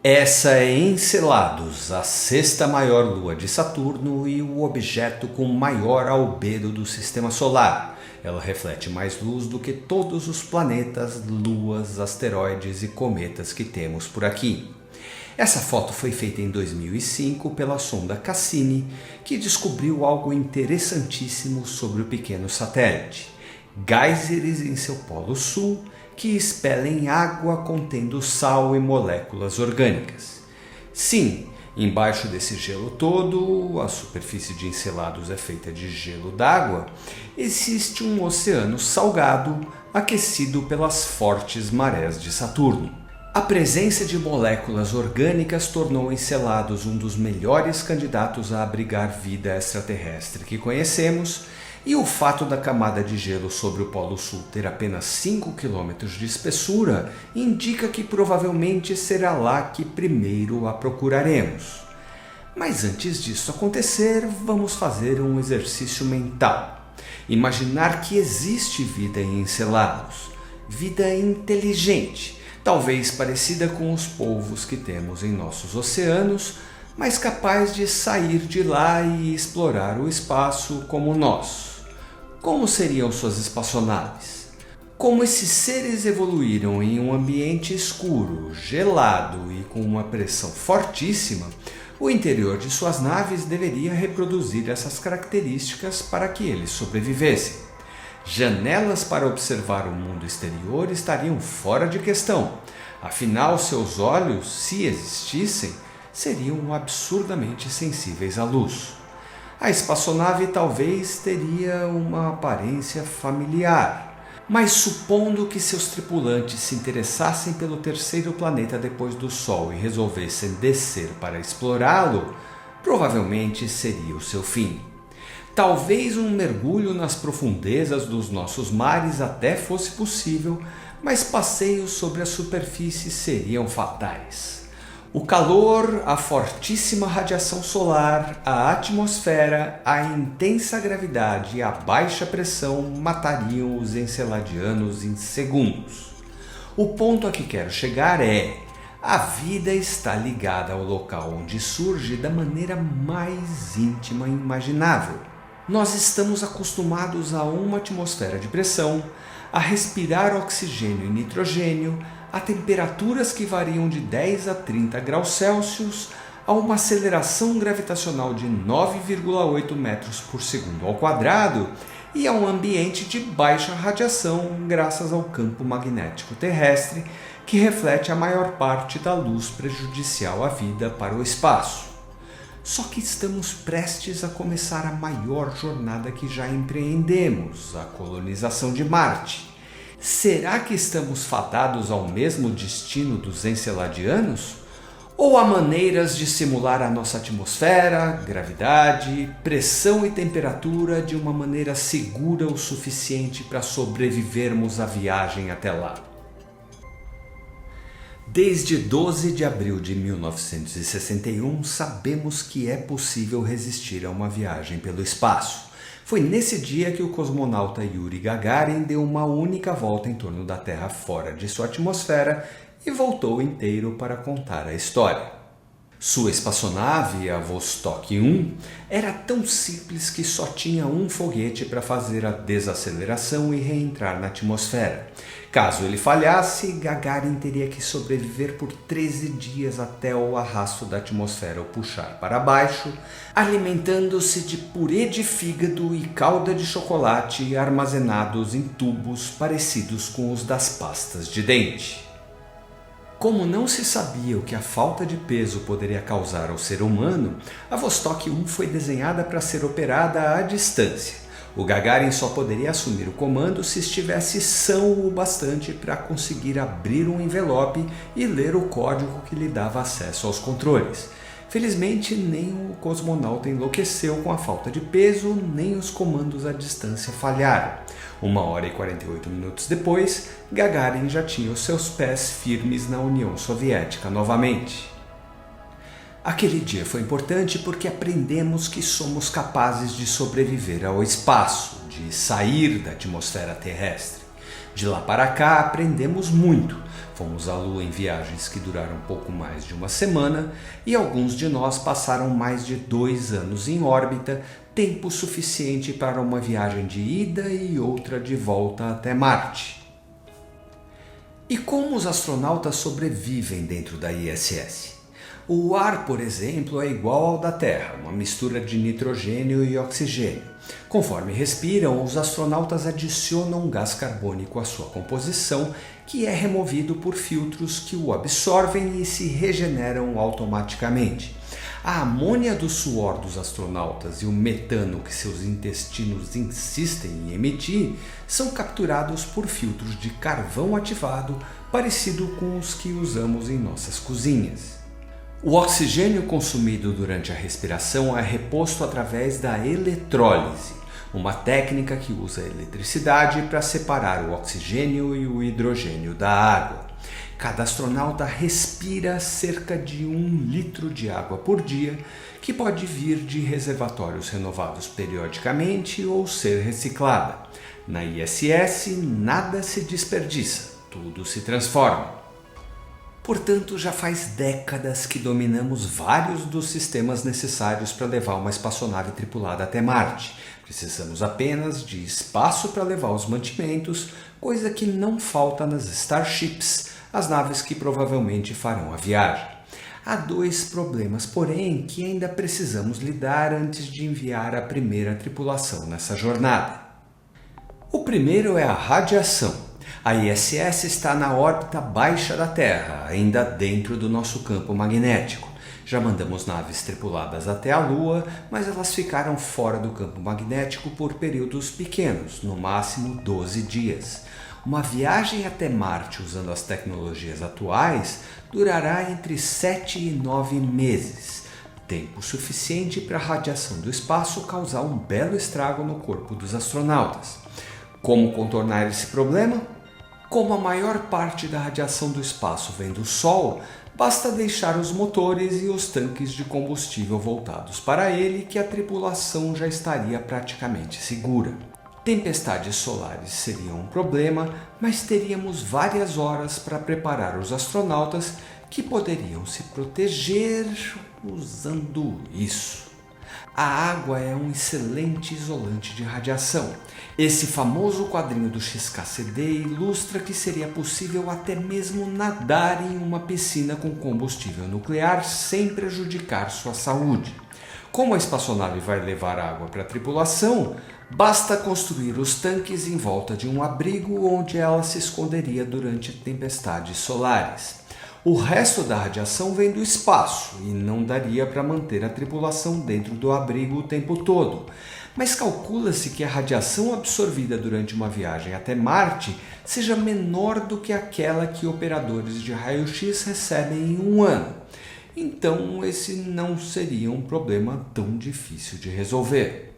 Essa é Encelados, a sexta maior lua de Saturno e o objeto com maior albedo do Sistema Solar. Ela reflete mais luz do que todos os planetas, luas, asteroides e cometas que temos por aqui. Essa foto foi feita em 2005 pela sonda Cassini, que descobriu algo interessantíssimo sobre o pequeno satélite: geysers em seu polo sul que expelem água contendo sal e moléculas orgânicas. Sim, embaixo desse gelo todo, a superfície de Encelados é feita de gelo d'água, existe um oceano salgado aquecido pelas fortes marés de Saturno. A presença de moléculas orgânicas tornou Encelados um dos melhores candidatos a abrigar vida extraterrestre que conhecemos, e o fato da camada de gelo sobre o Polo Sul ter apenas 5 km de espessura indica que provavelmente será lá que primeiro a procuraremos. Mas antes disso acontecer, vamos fazer um exercício mental. Imaginar que existe vida em Encelados, vida inteligente, talvez parecida com os polvos que temos em nossos oceanos, mas capaz de sair de lá e explorar o espaço como nós. Como seriam suas espaçonaves? Como esses seres evoluíram em um ambiente escuro, gelado e com uma pressão fortíssima, o interior de suas naves deveria reproduzir essas características para que eles sobrevivessem. Janelas para observar o mundo exterior estariam fora de questão, afinal seus olhos, se existissem, seriam absurdamente sensíveis à luz. A espaçonave talvez teria uma aparência familiar, mas supondo que seus tripulantes se interessassem pelo terceiro planeta depois do Sol e resolvessem descer para explorá-lo, provavelmente seria o seu fim. Talvez um mergulho nas profundezas dos nossos mares até fosse possível, mas passeios sobre a superfície seriam fatais. O calor, a fortíssima radiação solar, a atmosfera, a intensa gravidade e a baixa pressão matariam os enceladianos em segundos. O ponto a que quero chegar é: a vida está ligada ao local onde surge da maneira mais íntima imaginável. Nós estamos acostumados a uma atmosfera de pressão, a respirar oxigênio e nitrogênio, a temperaturas que variam de 10 a 30 graus Celsius, a uma aceleração gravitacional de 9,8 metros por segundo ao quadrado e a um ambiente de baixa radiação graças ao campo magnético terrestre, que reflete a maior parte da luz prejudicial à vida para o espaço. Só que estamos prestes a começar a maior jornada que já empreendemos, a colonização de Marte. Será que estamos fadados ao mesmo destino dos enceladianos? Ou há maneiras de simular a nossa atmosfera, gravidade, pressão e temperatura de uma maneira segura o suficiente para sobrevivermos à viagem até lá? Desde 12 de abril de 1961, sabemos que é possível resistir a uma viagem pelo espaço. Foi nesse dia que o cosmonauta Yuri Gagarin deu uma única volta em torno da Terra fora de sua atmosfera e voltou inteiro para contar a história. Sua espaçonave, a Vostok 1, era tão simples que só tinha um foguete para fazer a desaceleração e reentrar na atmosfera. Caso ele falhasse, Gagarin teria que sobreviver por 13 dias até o arrasto da atmosfera o puxar para baixo, alimentando-se de purê de fígado e calda de chocolate armazenados em tubos parecidos com os das pastas de dente. Como não se sabia o que a falta de peso poderia causar ao ser humano, a Vostok 1 foi desenhada para ser operada à distância. O Gagarin só poderia assumir o comando se estivesse são o bastante para conseguir abrir um envelope e ler o código que lhe dava acesso aos controles. Felizmente, nem o cosmonauta enlouqueceu com a falta de peso, nem os comandos à distância falharam. 1h e 48 minutos depois, Gagarin já tinha os seus pés firmes na União Soviética novamente. Aquele dia foi importante porque aprendemos que somos capazes de sobreviver ao espaço, de sair da atmosfera terrestre. De lá para cá aprendemos muito. Fomos à Lua em viagens que duraram pouco mais de uma semana e alguns de nós passaram mais de 2 anos em órbita, tempo suficiente para uma viagem de ida e outra de volta até Marte. E como os astronautas sobrevivem dentro da ISS? O ar, por exemplo, é igual ao da Terra, uma mistura de nitrogênio e oxigênio. Conforme respiram, os astronautas adicionam gás carbônico à sua composição, que é removido por filtros que o absorvem e se regeneram automaticamente. A amônia do suor dos astronautas e o metano que seus intestinos insistem em emitir são capturados por filtros de carvão ativado, parecido com os que usamos em nossas cozinhas. O oxigênio consumido durante a respiração é reposto através da eletrólise, uma técnica que usa a eletricidade para separar o oxigênio e o hidrogênio da água. Cada astronauta respira cerca de 1 litro de água por dia, que pode vir de reservatórios renovados periodicamente ou ser reciclada. Na ISS, nada se desperdiça, tudo se transforma. Portanto, já faz décadas que dominamos vários dos sistemas necessários para levar uma espaçonave tripulada até Marte. Precisamos apenas de espaço para levar os mantimentos, coisa que não falta nas Starships, as naves que provavelmente farão a viagem. Há 2 problemas, porém, que ainda precisamos lidar antes de enviar a primeira tripulação nessa jornada. O primeiro é a radiação. A ISS está na órbita baixa da Terra, ainda dentro do nosso campo magnético. Já mandamos naves tripuladas até a Lua, mas elas ficaram fora do campo magnético por períodos pequenos, no máximo 12 dias. Uma viagem até Marte usando as tecnologias atuais durará entre 7 e 9 meses, tempo suficiente para a radiação do espaço causar um belo estrago no corpo dos astronautas. Como contornar esse problema? Como a maior parte da radiação do espaço vem do Sol, basta deixar os motores e os tanques de combustível voltados para ele que a tripulação já estaria praticamente segura. Tempestades solares seriam um problema, mas teríamos várias horas para preparar os astronautas que poderiam se proteger usando isso. A água é um excelente isolante de radiação. Esse famoso quadrinho do XKCD ilustra que seria possível até mesmo nadar em uma piscina com combustível nuclear sem prejudicar sua saúde. Como a espaçonave vai levar água para a tripulação, basta construir os tanques em volta de um abrigo onde ela se esconderia durante tempestades solares. O resto da radiação vem do espaço e não daria para manter a tripulação dentro do abrigo o tempo todo. Mas calcula-se que a radiação absorvida durante uma viagem até Marte seja menor do que aquela que operadores de raio-x recebem em um ano. Então, esse não seria um problema tão difícil de resolver.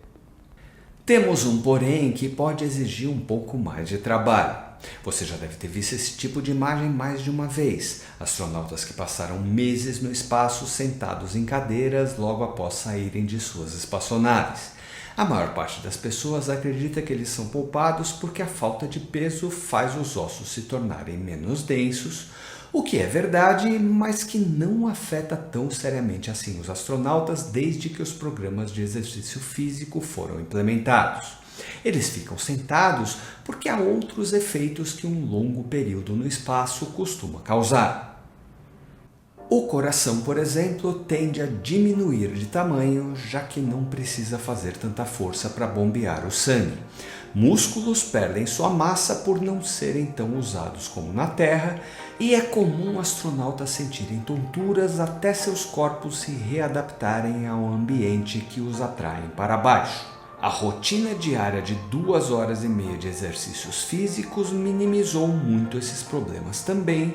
Temos um porém que pode exigir um pouco mais de trabalho. Você já deve ter visto esse tipo de imagem mais de uma vez. Astronautas que passaram meses no espaço sentados em cadeiras logo após saírem de suas espaçonaves. A maior parte das pessoas acredita que eles são poupados porque a falta de peso faz os ossos se tornarem menos densos, o que é verdade, mas que não afeta tão seriamente assim os astronautas desde que os programas de exercício físico foram implementados. Eles ficam sentados porque há outros efeitos que um longo período no espaço costuma causar. O coração, por exemplo, tende a diminuir de tamanho, já que não precisa fazer tanta força para bombear o sangue. Músculos perdem sua massa por não serem tão usados como na Terra, e é comum astronautas sentirem tonturas até seus corpos se readaptarem ao ambiente que os atraem para baixo. A rotina diária de 2 horas e meia de exercícios físicos minimizou muito esses problemas também,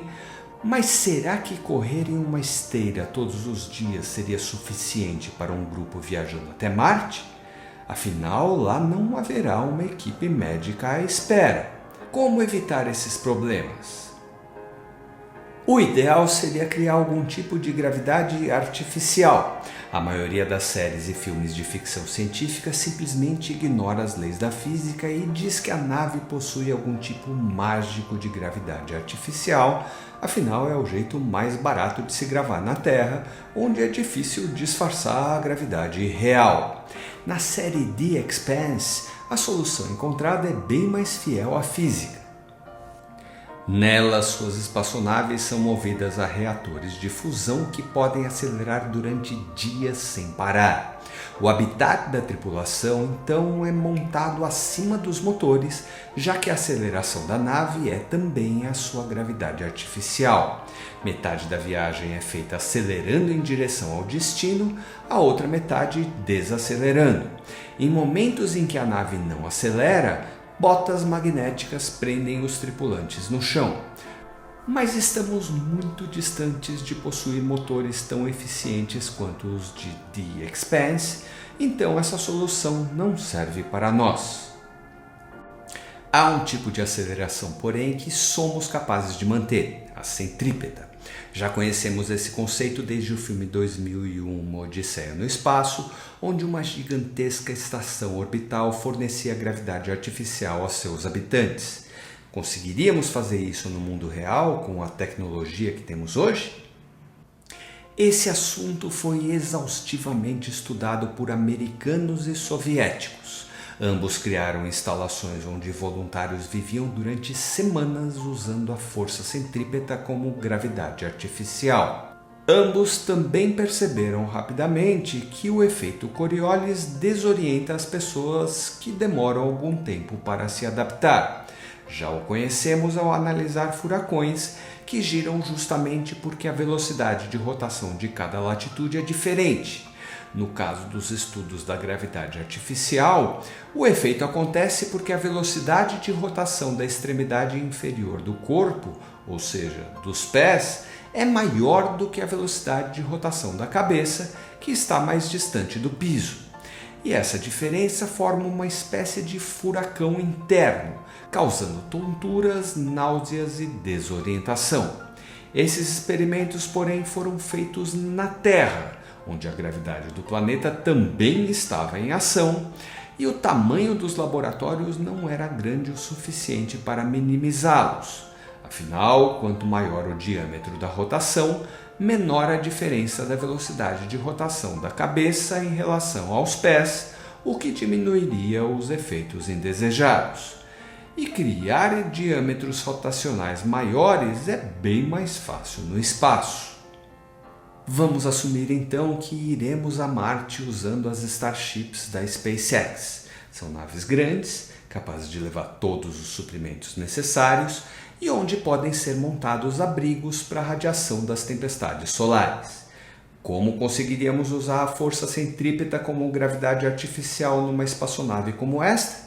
mas será que correr em uma esteira todos os dias seria suficiente para um grupo viajando até Marte? Afinal, lá não haverá uma equipe médica à espera. Como evitar esses problemas? O ideal seria criar algum tipo de gravidade artificial. A maioria das séries e filmes de ficção científica simplesmente ignora as leis da física e diz que a nave possui algum tipo mágico de gravidade artificial, afinal é o jeito mais barato de se gravar na Terra, onde é difícil disfarçar a gravidade real. Na série The Expanse, a solução encontrada é bem mais fiel à física. Nela, suas espaçonaves são movidas a reatores de fusão que podem acelerar durante dias sem parar. O habitat da tripulação, então, é montado acima dos motores, já que a aceleração da nave é também a sua gravidade artificial. Metade da viagem é feita acelerando em direção ao destino, a outra metade desacelerando. Em momentos em que a nave não acelera, botas magnéticas prendem os tripulantes no chão. Mas estamos muito distantes de possuir motores tão eficientes quanto os de The Expanse, então essa solução não serve para nós. Há um tipo de aceleração, porém, que somos capazes de manter, a centrípeta. Já conhecemos esse conceito desde o filme 2001, Uma Odisseia no Espaço, onde uma gigantesca estação orbital fornecia gravidade artificial a seus habitantes. Conseguiríamos fazer isso no mundo real com a tecnologia que temos hoje? Esse assunto foi exaustivamente estudado por americanos e soviéticos. Ambos criaram instalações onde voluntários viviam durante semanas usando a força centrípeta como gravidade artificial. Ambos também perceberam rapidamente que o efeito Coriolis desorienta as pessoas que demoram algum tempo para se adaptar. Já o conhecemos ao analisar furacões que giram justamente porque a velocidade de rotação de cada latitude é diferente. No caso dos estudos da gravidade artificial, o efeito acontece porque a velocidade de rotação da extremidade inferior do corpo, ou seja, dos pés, é maior do que a velocidade de rotação da cabeça, que está mais distante do piso. E essa diferença forma uma espécie de furacão interno, causando tonturas, náuseas e desorientação. Esses experimentos, porém, foram feitos na Terra, onde a gravidade do planeta também estava em ação, e o tamanho dos laboratórios não era grande o suficiente para minimizá-los. Afinal, quanto maior o diâmetro da rotação, menor a diferença da velocidade de rotação da cabeça em relação aos pés, o que diminuiria os efeitos indesejados. E criar diâmetros rotacionais maiores é bem mais fácil no espaço. Vamos assumir então que iremos a Marte usando as Starships da SpaceX. São naves grandes, capazes de levar todos os suprimentos necessários e onde podem ser montados abrigos para a radiação das tempestades solares. Como conseguiríamos usar a força centrípeta como gravidade artificial numa espaçonave como esta?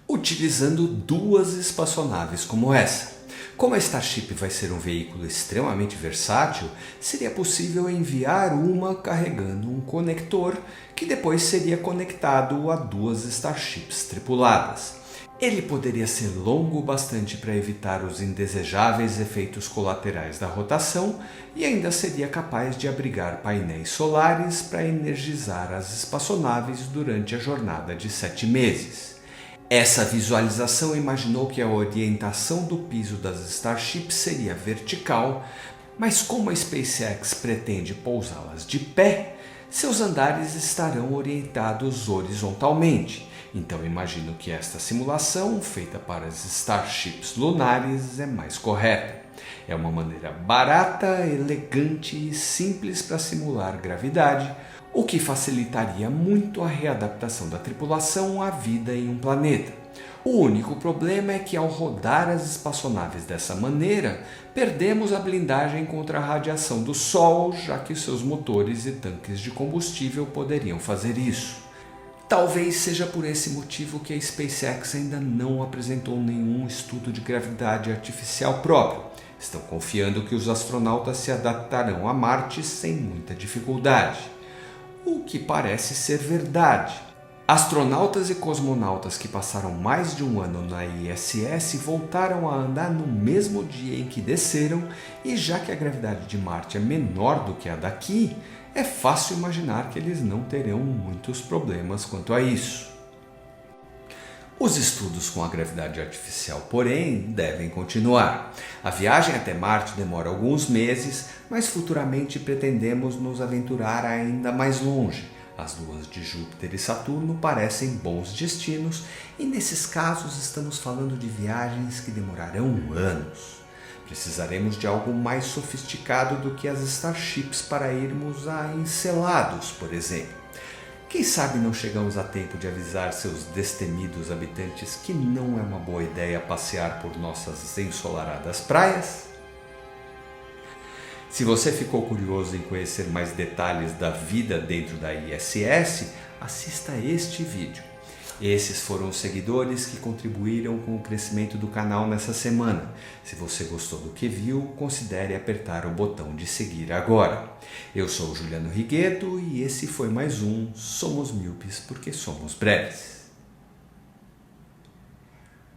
Utilizando duas espaçonaves como essa. Como a Starship vai ser um veículo extremamente versátil, seria possível enviar uma carregando um conector que depois seria conectado a duas Starships tripuladas. Ele poderia ser longo bastante para evitar os indesejáveis efeitos colaterais da rotação e ainda seria capaz de abrigar painéis solares para energizar as espaçonaves durante a jornada de 7 meses. Essa visualização imaginou que a orientação do piso das Starships seria vertical, mas como a SpaceX pretende pousá-las de pé, seus andares estarão orientados horizontalmente. Então imagino que esta simulação, feita para as Starships lunares, é mais correta. É uma maneira barata, elegante e simples para simular gravidade, o que facilitaria muito a readaptação da tripulação à vida em um planeta. O único problema é que ao rodar as espaçonaves dessa maneira, perdemos a blindagem contra a radiação do Sol, já que seus motores e tanques de combustível poderiam fazer isso. Talvez seja por esse motivo que a SpaceX ainda não apresentou nenhum estudo de gravidade artificial próprio. Estão confiando que os astronautas se adaptarão a Marte sem muita dificuldade. O que parece ser verdade. Astronautas e cosmonautas que passaram mais de um ano na ISS voltaram a andar no mesmo dia em que desceram, e já que a gravidade de Marte é menor do que a daqui, é fácil imaginar que eles não terão muitos problemas quanto a isso. Os estudos com a gravidade artificial, porém, devem continuar. A viagem até Marte demora alguns meses, mas futuramente pretendemos nos aventurar ainda mais longe. As luas de Júpiter e Saturno parecem bons destinos, e nesses casos estamos falando de viagens que demorarão anos. Precisaremos de algo mais sofisticado do que as Starships para irmos a Encelados, por exemplo. Quem sabe não chegamos a tempo de avisar seus destemidos habitantes que não é uma boa ideia passear por nossas ensolaradas praias? Se você ficou curioso em conhecer mais detalhes da vida dentro da ISS, assista a este vídeo. Esses foram os seguidores que contribuíram com o crescimento do canal nessa semana. Se você gostou do que viu, considere apertar o botão de seguir agora. Eu sou o Juliano Righetto e esse foi mais um Somos Míopes porque somos breves.